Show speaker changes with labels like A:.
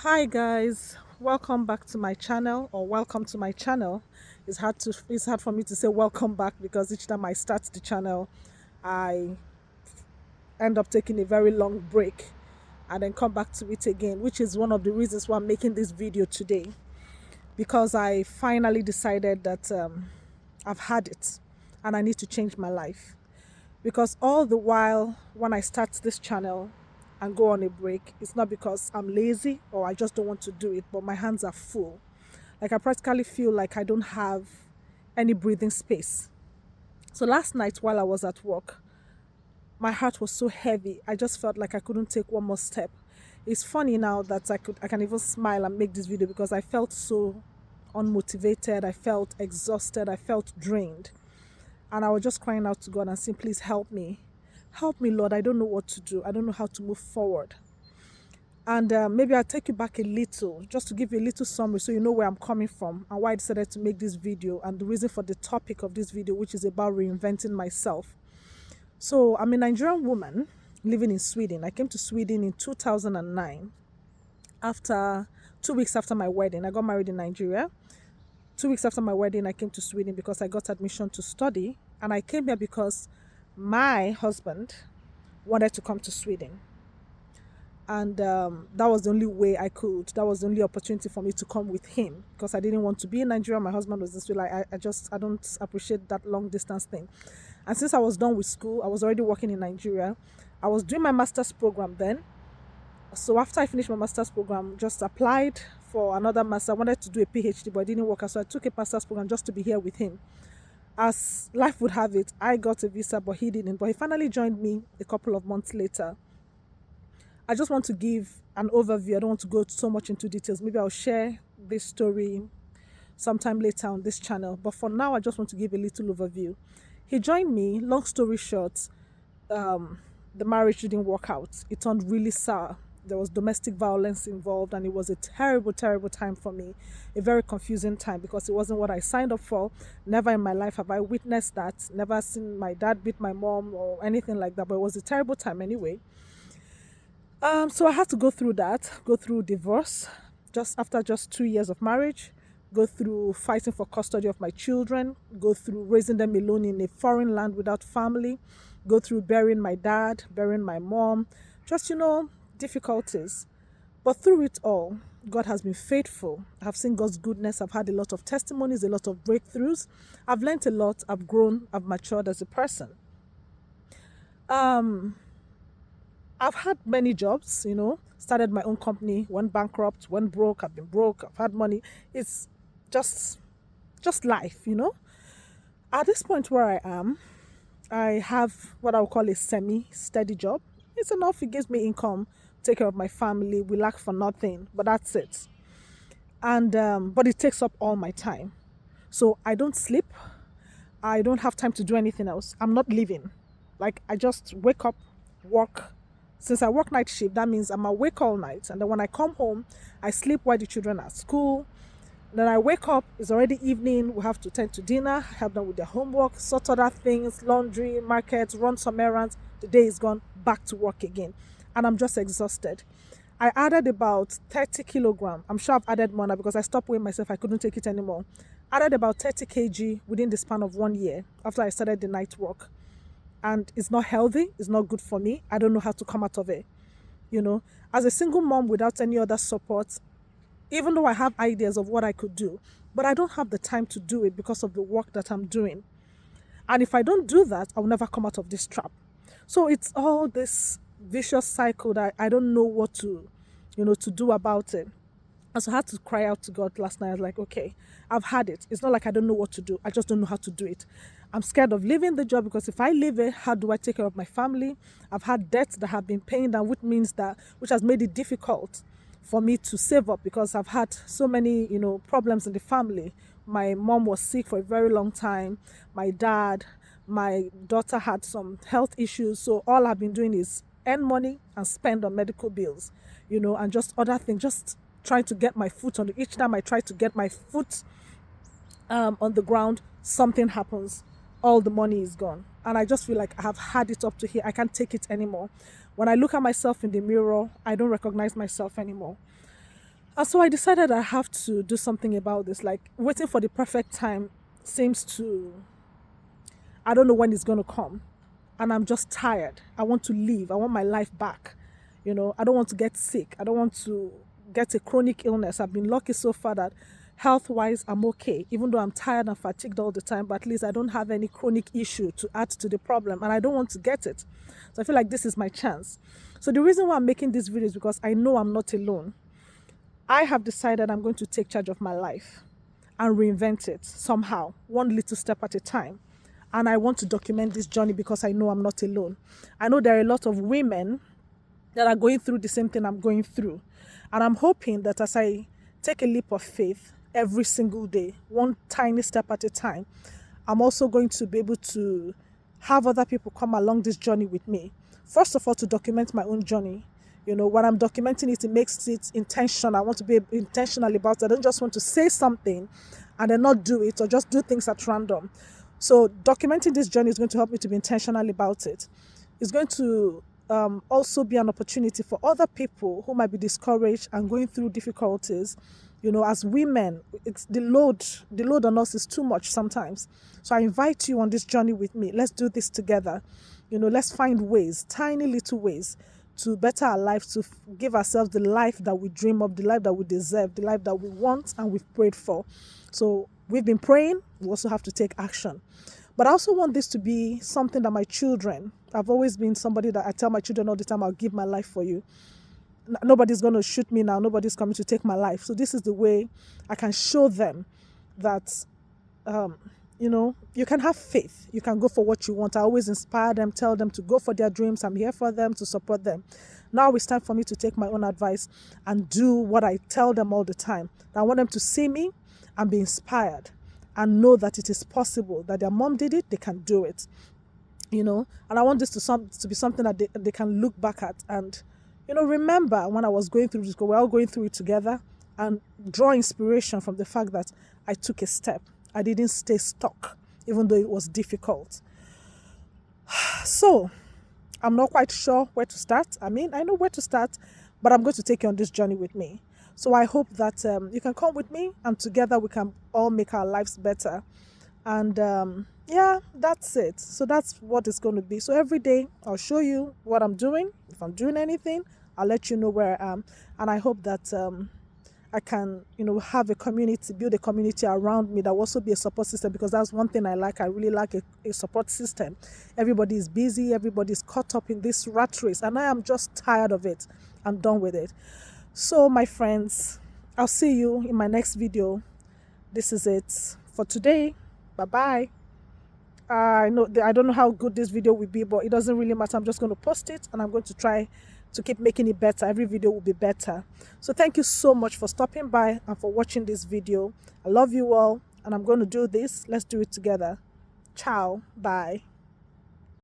A: Hi guys, welcome back to my channel or welcome to my channel. It's hard for me to say welcome back because each time I start the channel I end up taking a very long break and then come back to it again, which is one of the reasons why I'm making this video today, because I finally decided that I've had it and I need to change my life. Because all the while when I start this channel and go on a break, it's not because I'm lazy or I just don't want to do it, but my hands are full. Like, I practically feel like I don't have any breathing space. So last night while I was at work, my heart was so heavy. I just felt like I couldn't take one more step. It's funny now that I can even smile and make this video because I felt so unmotivated, I felt exhausted, I felt drained. And I was just crying out to God and saying, please help me. Help me, Lord. I don't know what to do. I don't know how to move forward. And maybe I'll take you back a little, just to give you a little summary so you know where I'm coming from and why I decided to make this video and the reason for the topic of this video, which is about reinventing myself. So I'm a Nigerian woman living in Sweden. I came to Sweden in 2009 after 2 weeks after my wedding. I got married in Nigeria. 2 weeks after my wedding, I came to Sweden because I got admission to study. And I came here because my husband wanted to come to Sweden. And that was the only way I could. That was the only opportunity for me to come with him because I didn't want to be in Nigeria. My husband was in Sweden. I don't appreciate that long distance thing. And since I was done with school, I was already working in Nigeria. I was doing my master's program then. So after I finished my master's program, just applied for another master. I wanted to do a PhD, but it didn't work out. So I took a master's program just to be here with him. As life would have it, I got a visa, but he didn't. But he finally joined me a couple of months later. I just want to give an overview. I don't want to go so much into details. Maybe I'll share this story sometime later on this channel. But for now, I just want to give a little overview. He joined me. Long story short, the marriage didn't work out. It turned really sour. There was domestic violence involved, and it was a terrible, terrible time for me. A very confusing time because it wasn't what I signed up for. Never in my life have I witnessed that. Never seen my dad beat my mom or anything like that, but it was a terrible time anyway. So I had to go through that, go through divorce just after just 2 years of marriage, go through fighting for custody of my children, go through raising them alone in a foreign land without family, go through burying my dad, burying my mom, just, difficulties. But through it all, God has been faithful. I've seen God's goodness. I've had a lot of testimonies, a lot of breakthroughs. I've learned a lot. I've grown. I've matured as a person. I've had many jobs, started my own company, went bankrupt, went broke, I've been broke, I've had money. It's just life, At this point where I am, I have what I would call a semi-steady job. It's enough, it gives me income, take care of my family, we lack for nothing, but that's it. And but it takes up all my time. So I don't sleep. I don't have time to do anything else. I'm not living. Like, I just wake up, work. Since I work night shift, that means I'm awake all night. And then when I come home, I sleep while the children are at school. Then I wake up, it's already evening, we have to tend to dinner, help them with their homework, sort other things, laundry, market, run some errands. The day is gone, back to work again. And I'm just exhausted. I added about 30 kilograms. I'm sure I've added more now because I stopped weighing myself. I couldn't take it anymore. Added about 30 kg within the span of 1 year after I started the night work. And it's not healthy. It's not good for me. I don't know how to come out of it. As a single mom without any other support, even though I have ideas of what I could do, but I don't have the time to do it because of the work that I'm doing. And if I don't do that, I'll never come out of this trap. So it's all this vicious cycle that I don't know what to do about it. And so I had to cry out to God last night. I was like, okay, I've had it. It's not like I don't know what to do. I just don't know how to do it. I'm scared of leaving the job because if I leave it, how do I take care of my family? I've had debts that have been paying down, which has made it difficult for me to save up because I've had so many, problems in the family. My mom was sick for a very long time. My dad, my daughter had some health issues. So all I've been doing is earn money and spend on medical bills, and just other things, just trying to get my foot on it. Each time I try to get my foot on the ground, something happens. All the money is gone. And I just feel like I have had it up to here. I can't take it anymore. When I look at myself in the mirror, I don't recognize myself anymore. And so I decided I have to do something about this. Like waiting for the perfect time seems to, I don't know when it's going to come. And I'm just tired. I want to leave. I want my life back. I don't want to get sick. I don't want to get a chronic illness. I've been lucky so far that health wise, I'm okay, even though I'm tired and fatigued all the time, but at least I don't have any chronic issue to add to the problem and I don't want to get it. So I feel like this is my chance. So the reason why I'm making this video is because I know I'm not alone. I have decided I'm going to take charge of my life and reinvent it somehow, one little step at a time. And I want to document this journey because I know I'm not alone. I know there are a lot of women that are going through the same thing I'm going through. And I'm hoping that as I take a leap of faith every single day, one tiny step at a time, I'm also going to be able to have other people come along this journey with me. First of all, to document my own journey. When I'm documenting it, it makes it intentional. I want to be intentional about it. I don't just want to say something and then not do it or just do things at random. So documenting this journey is going to help me to be intentional about it. It's going to also be an opportunity for other people who might be discouraged and going through difficulties. As women, it's the load on us is too much sometimes. So I invite you on this journey with me. Let's do this together. Let's find ways, tiny little ways to better our lives, to give ourselves the life that we dream of, the life that we deserve, the life that we want and we've prayed for. So we've been praying, we also have to take action. But I also want this to be something that my children, I've always been somebody that I tell my children all the time, I'll give my life for you. Nobody's going to shoot me now. Nobody's coming to take my life. So this is the way I can show them that, you can have faith. You can go for what you want. I always inspire them, tell them to go for their dreams. I'm here for them, to support them. Now it's time for me to take my own advice and do what I tell them all the time. I want them to see me and be inspired and know that it is possible, that their mom did it, they can do it. And I want this to be something that they can look back at and, remember when I was going through this, we're all going through it together, and draw inspiration from the fact that I took a step. I didn't stay stuck, even though it was difficult. So, I'm not quite sure where to start. I mean, I know where to start, but I'm going to take you on this journey with me. So I hope that you can come with me and together we can all make our lives better. And yeah, that's it. So that's what it's going to be. So every day I'll show you what I'm doing. If I'm doing anything, I'll let you know where I am. And I hope that I can, have a community, build a community around me that will also be a support system, because that's one thing I like. I really like a support system. Everybody is busy. Everybody's caught up in this rat race. And I am just tired of it. I'm done with it. So my friends, I'll see you in my next video. This is it for today. Bye-bye. I don't know how good this video will be, but it doesn't really matter. I'm just going to post it and I'm going to try to keep making it better. Every video will be better. So thank you so much for stopping by and for watching this video. I love you all and I'm going to do this. Let's do it together. Ciao. Bye.